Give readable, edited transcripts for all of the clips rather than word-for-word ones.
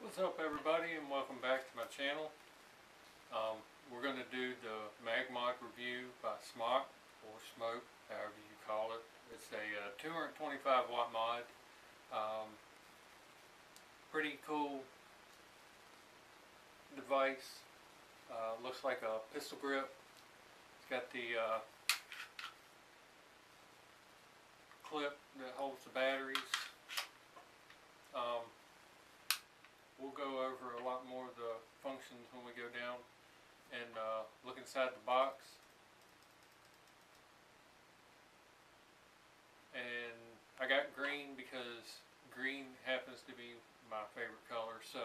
What's up, everybody, and welcome back to my channel. We're going to do the Mag Mod review by Smok, or Smok, however you call it. It's a 225 watt mod. Pretty cool device. Looks like a pistol grip. It's got the clip that holds the batteries. We'll go over a lot more of the functions when we go down and look inside the box. And I got green because green happens to be my favorite color, so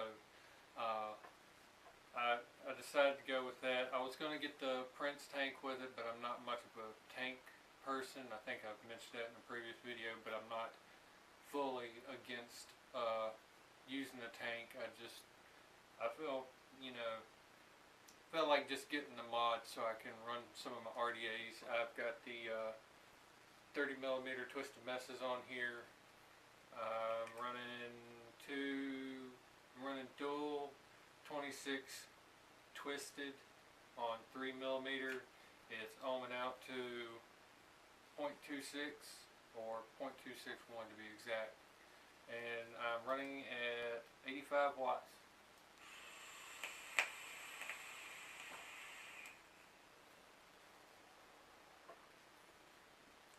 I decided to go with that. I was going to get the Prince tank with it, but I'm not much of a tank person. I think I've mentioned that in a previous video, but I'm not fully against using the tank. I felt like just getting the mod so I can run some of my RDAs. I've got the 30mm Twisted Messes on here. I'm running dual 26 twisted on 3mm. It's ohming out to 0.26 or 0.261 to be exact. And I'm running at 85 watts.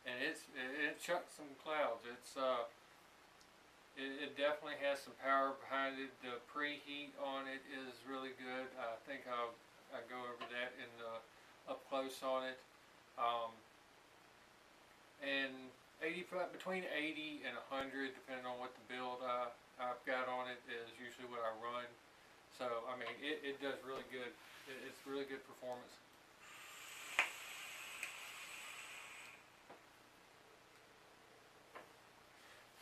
And it chucks some clouds. It definitely has some power behind it. The preheat on it is really good. I think I'll go over that in the up close on it. And 85, between 80 and 100, depending on what the build I've got on it, is usually what I run. So I mean, it does really good. It's really good performance.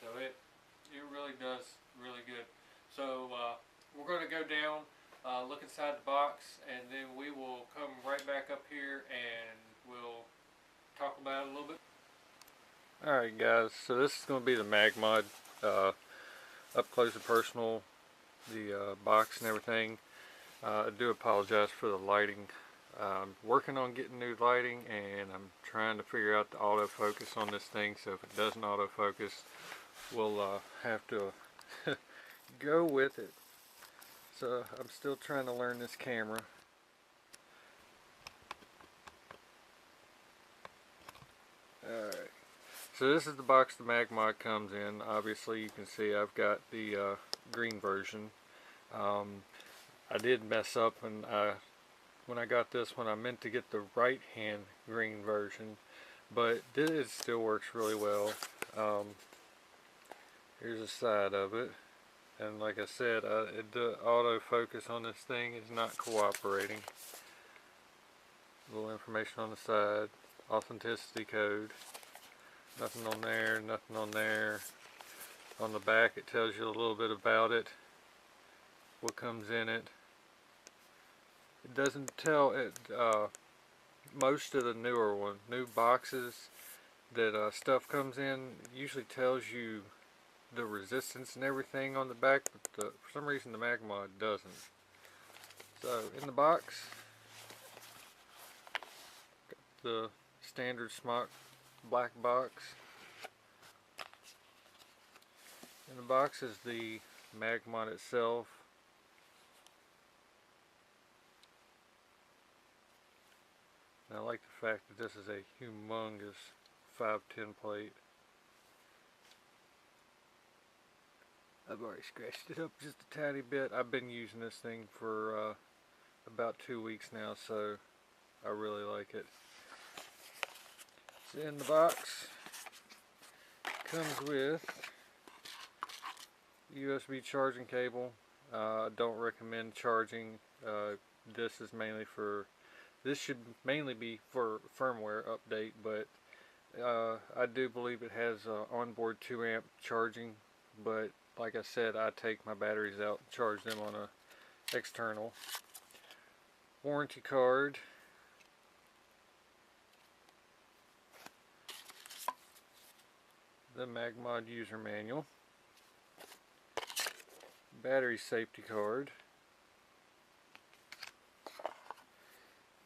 So it really does really good. So we're going to go down, look inside the box, and then we will come right back up here and we'll talk about it a little bit. Alright guys, so this is going to be the Mag Mod, up close and personal, the box and everything. I do apologize for the lighting. I'm working on getting new lighting, and I'm trying to figure out the autofocus on this thing, so if it doesn't autofocus, we'll have to go with it. So I'm still trying to learn this camera. Alright. So this is the box the Mag Mod comes in. Obviously you can see I've got the green version. I did mess up when I got this one. I meant to get the right hand green version, but it still works really well. Here's a side of it, and like I said, the autofocus on this thing is not cooperating. A little information on the side, authenticity code. Nothing on there, nothing on there. On the back it tells you a little bit about it, what comes in it. It doesn't tell it, most of the new boxes that stuff comes in usually tells you the resistance and everything on the back, but for some reason the Mag Mod doesn't. So in the box, got the standard Smok black box. In the box is the Mag Mod itself. And I like the fact that this is a humongous 510 plate. I've already scratched it up just a tiny bit. I've been using this thing for about 2 weeks now, so I really like it. So in the box comes with USB charging cable. I don't recommend charging. This should mainly be for firmware update, but I do believe it has onboard 2 amp charging, but like I said, I take my batteries out and charge them on a external. Warranty card. The Mag Mod user manual. battery safety card.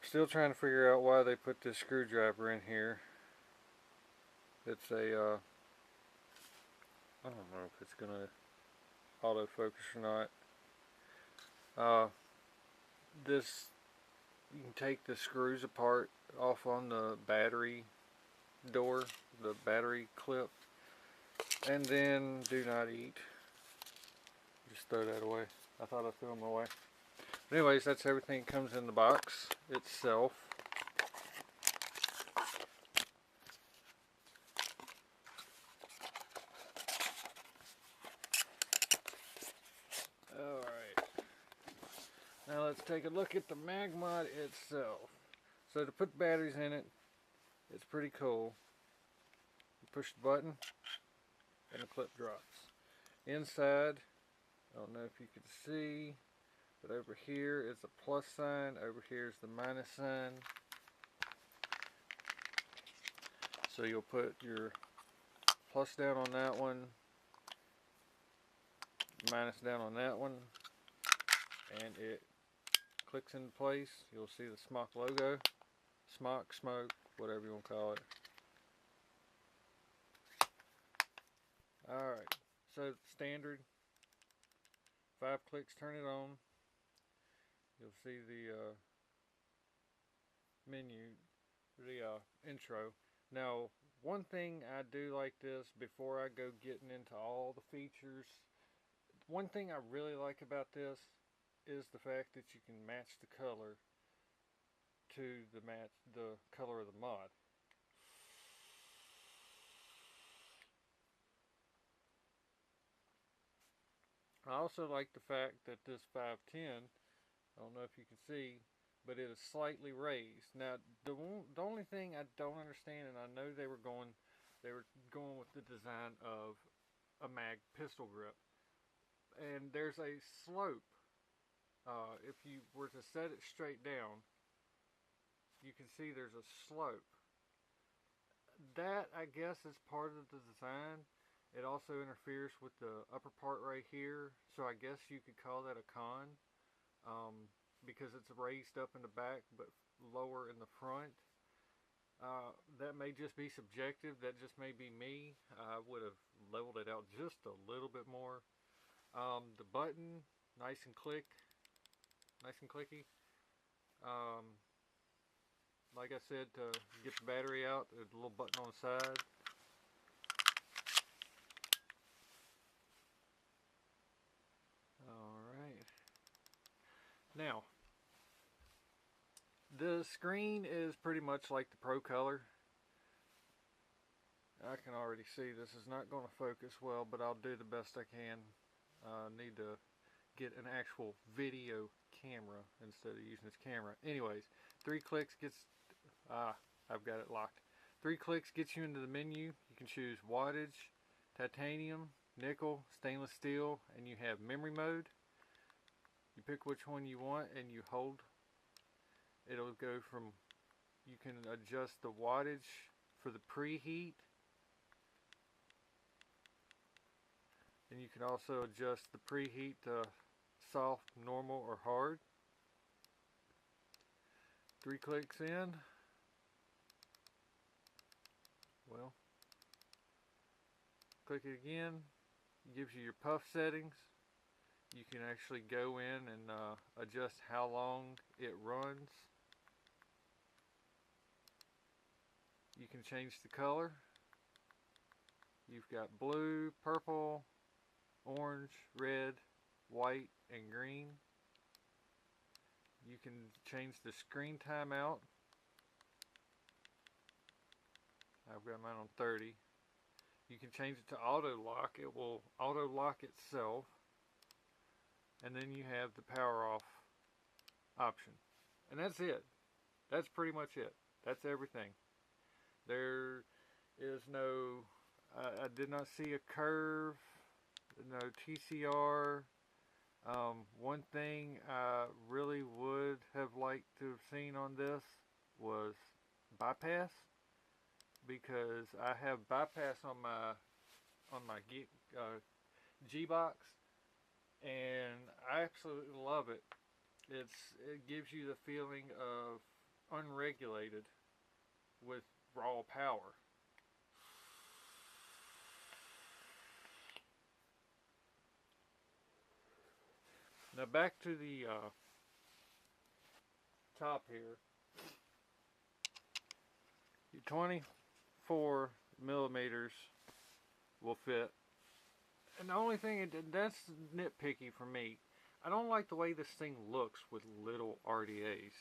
Still trying to figure out why they put this screwdriver in here. It's a, I don't know if it's gonna autofocus or not. This, you can take the screws apart off on the battery door, the battery clip, and then do not eat. Just throw that away. I thought I threw them away. But anyways, that's everything that comes in the box itself. Alright. Now let's take a look at the Mag Mod itself. So to put batteries in it, it's pretty cool. You push the button and the clip drops. Inside, I don't know if you can see, but over here is a plus sign, over here is the minus sign. So you'll put your plus down on that one, minus down on that one, and it clicks into place. You'll see the Smok logo, Smok, Smoke, whatever you want to call it. Alright, so standard, 5 clicks, turn it on. You'll see the menu, the intro. Now, one thing I do like this, before I go getting into all the features, one thing I really like about this is the fact that you can match the color to the color of the mod. I also like the fact that this 510, I don't know if you can see, but it is slightly raised. Now, the only thing I don't understand, and I know they were going with the design of a mag pistol grip, and there's a slope. If you were to set it straight down, you can see there's a slope. That, I guess, is part of the design. It also interferes with the upper part right here, so I guess you could call that a con, because it's raised up in the back but lower in the front. That may just be subjective. That just may be me. I would have leveled it out just a little bit more. The button, nice and clicky. Like I said, to get the battery out, there's a little button on the side. Alright. Now, the screen is pretty much like the Pro Color. I can already see this is not going to focus well, but I'll do the best I can. Need to get an actual video camera instead of using this camera. Anyways, 3 clicks gets... I've got it locked. 3 clicks gets you into the menu. You can choose wattage, titanium, nickel, stainless steel, and you have memory mode. You pick which one you want and you hold. It'll go from, you can adjust the wattage for the preheat, and you can also adjust the preheat to soft, normal, or hard. 3 clicks in. Well, click it again. It gives you your puff settings. You can actually go in and adjust how long it runs. You can change the color. You've got blue, purple, orange, red, white, and green. You can change the screen timeout. I've got mine on 30. You can change it to auto lock. It will auto lock itself. And then you have the power off option. And that's it. That's pretty much it. That's everything. There is no, I did not see a curve, no TCR. One thing I really would have liked to have seen on this was bypass, because I have bypass on my G-Box, and I absolutely love it. It gives you the feeling of unregulated with raw power. Now back to the top here. Your 24 millimeters will fit. And the only thing that's nitpicky for me. I don't like the way this thing looks with little RDAs.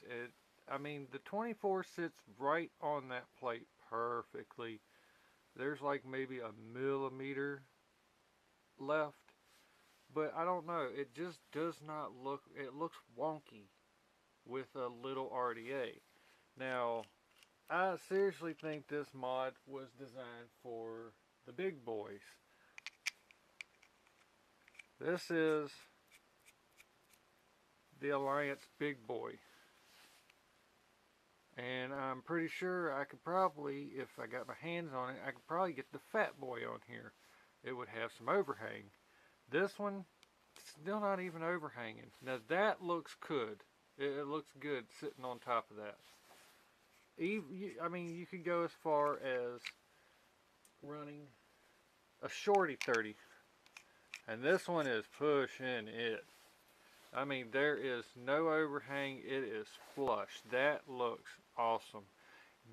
I mean, the 24 sits right on that plate perfectly. There's like maybe a millimeter left, but I don't know. It just does not look. It looks wonky with a little RDA. Now, I seriously think this mod was designed for the big boys. This is the Alliance Big Boy. And I'm pretty sure I could probably, if I got my hands on it, I could probably get the Fat Boy on here. It would have some overhang. This one, still not even overhanging. Now that looks good. It looks good sitting on top of that. I mean, you could go as far as running a shorty 30. And this one is pushing it. I mean, there is no overhang. It is flush. That looks awesome.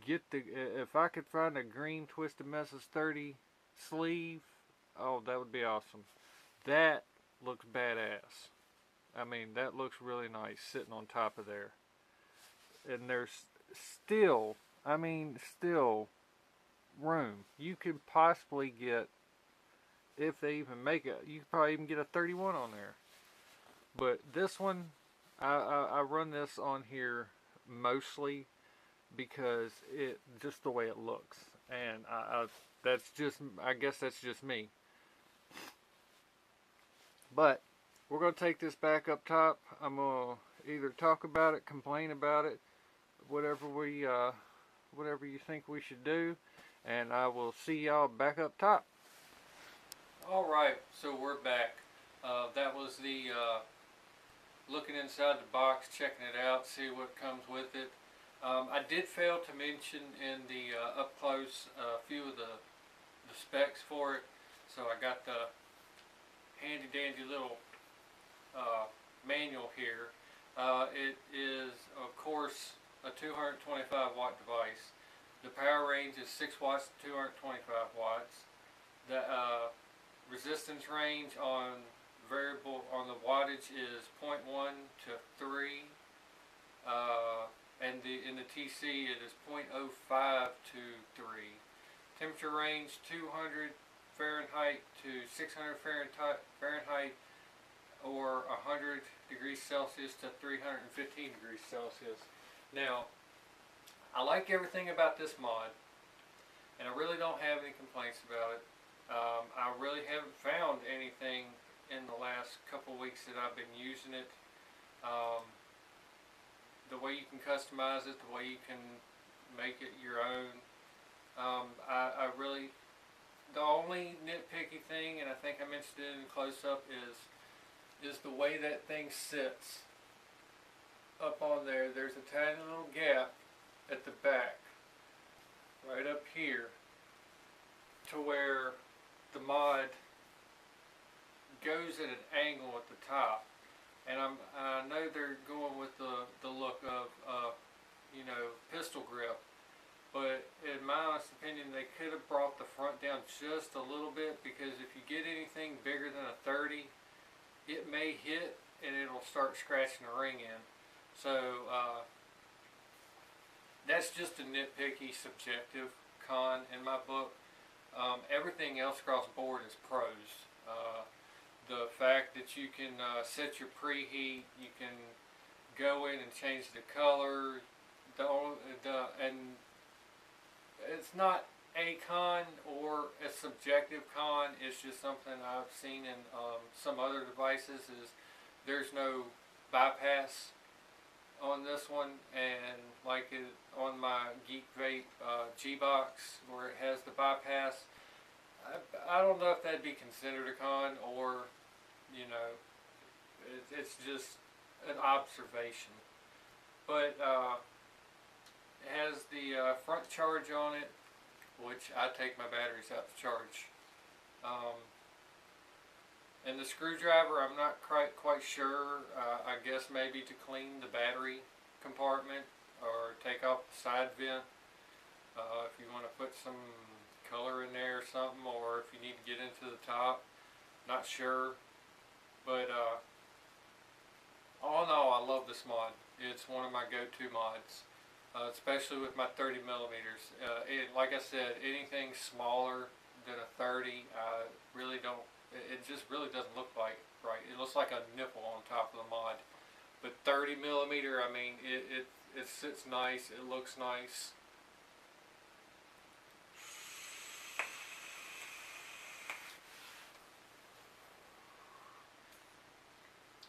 If I could find a green Twisted Messes 30 sleeve, oh, that would be awesome. That looks badass. I mean, that looks really nice sitting on top of there. And there's still, I mean, still room. You could possibly get, if they even make it, you could probably even get a 31 on there. But this one, I run this on here mostly because it just the way it looks, and that's just, I guess that's just me. But we're gonna take this back up top. I'm gonna either talk about it, complain about it, whatever whatever you think we should do, and I will see y'all back up top. All right, so we're back. That was the looking inside the box, checking it out, see what comes with it. I did fail to mention in the up close a few of the specs for it. So I got the handy dandy little manual here. It is, of course, a 225 watt device. The power range is 6 watts to 225 watts. The resistance range on variable on the wattage is 0.1 to 3. And in the TC it is 0.05 to 3. Temperature range 200 Fahrenheit to 600 Fahrenheit, or 100 degrees Celsius to 315 degrees Celsius. Now, I like everything about this mod, and I really don't have any complaints about it. I really haven't found anything in the last couple weeks that I've been using it. The way you can customize it, the way you can make it your own. I really, the only nitpicky thing, and I think I mentioned it in close up, is the way that thing sits up on there. There's a tiny little gap at the back, right up here, to where the mod goes at an angle at the top. And I know they're going with the look of you know, pistol grip, but in my honest opinion, they could have brought the front down just a little bit, because if you get anything bigger than a 30, it may hit and it'll start scratching the ring in. So that's just a nitpicky, subjective con in my book. Everything else across the board is pros. The fact that you can set your preheat, you can go in and change the color, and it's not a con or a subjective con. It's just something I've seen in some other devices. Is there's no bypass on this one, and like on my Geek Vape G-Box where it has the bypass, I don't know if that'd be considered a con, or, you know, It's just an observation. But it has the front charge on it, which I take my batteries out to charge. And the screwdriver, I'm not quite sure. I guess maybe to clean the battery compartment or take off the side vent. If you want to put some color in there or something, or if you need to get into the top. Not sure. But all in all, I love this mod. It's one of my go-to mods. Especially with my 30 millimeters. Like I said, anything smaller than a 30, I really don't. It just really doesn't look like right. It looks like a nipple on top of the mod. But 30 millimeter, I mean, it sits nice. It looks nice.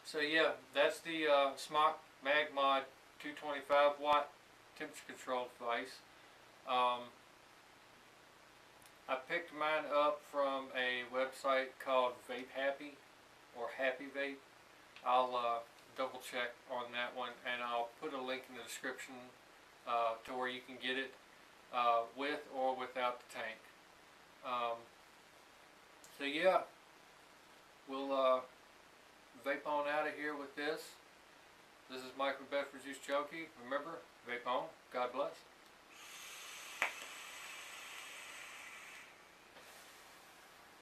So yeah, that's the Smok Mag Mod 225 watt temperature control device. I picked mine up from a website called Vape Happy or Happy Vape. I'll double check on that one, and I'll put a link in the description to where you can get it with or without the tank. So yeah, we'll vape on out of here with this. This is Mike from Bedford Juice Junkie. Remember, vape on. God bless.